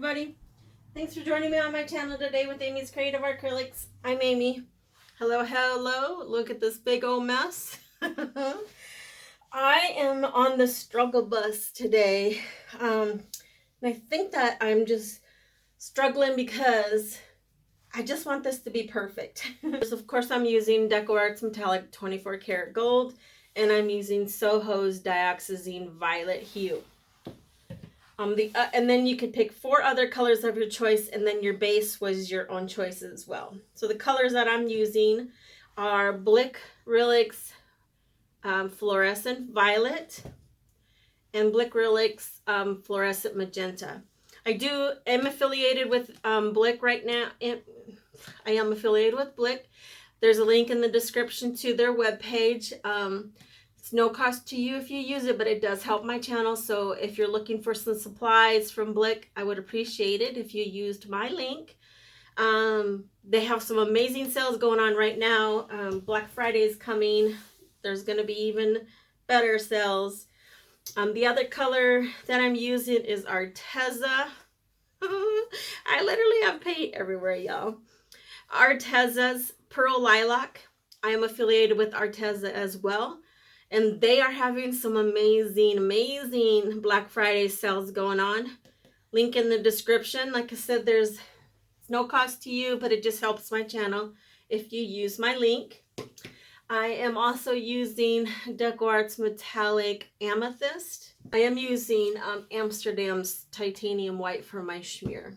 everybody. Thanks for joining me on my channel today with Amy's Creative Acrylics. I'm Amy. Hello, hello. Look at this big old mess. I am on the struggle bus today. And I think that I'm just struggling because I just want this to be perfect. So of course, I'm using Decoart's Metallic 24 karat gold, and I'm using SoHo's Dioxazine violet hue. And then you could pick 4 other colors of your choice, and then your base was your own choice as well. So the colors that I'm using are Blinkrylic's Florescent Violet and Blinkrylic's Florescent Magenta. I am affiliated with Blick right now. I am affiliated with Blick. There's a link in the description to their webpage. It's no cost to you if you use it, but it does help my channel. So if you're looking for some supplies from Blick, I would appreciate it if you used my link. They have some amazing sales going on right now. Black Friday is coming. There's going to be even better sales. The other color that I'm using is Arteza. I literally have paint everywhere, y'all. Arteza's Pearl Lilac. I am affiliated with Arteza as well. And they are having some amazing Black Friday sales going on. Link in the description. Like I said, it's no cost to you, but it just helps my channel if you use my link. I am also using Decoart's Metallic Amethyst. I am using Amsterdam's Titanium White for my Schmear.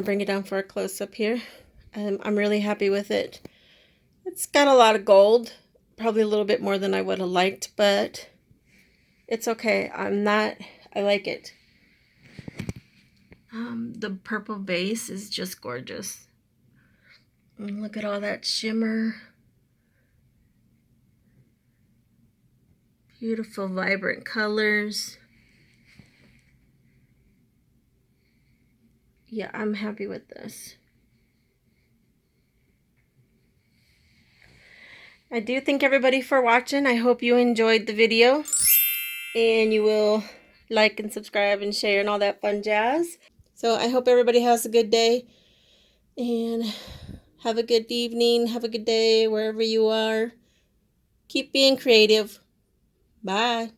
bring it down for a close-up here. I'm really happy with it. It's got a lot of gold, probably a little bit more than I would have liked, but it's okay. I like it. The purple base is just gorgeous. And look at all that shimmer. Beautiful, vibrant colors. Yeah, I'm happy with this. I do thank everybody for watching. I hope you enjoyed the video. And you will like and subscribe and share and all that fun jazz. So I hope everybody has a good day. And have a good evening. Have a good day wherever you are. Keep being creative. Bye.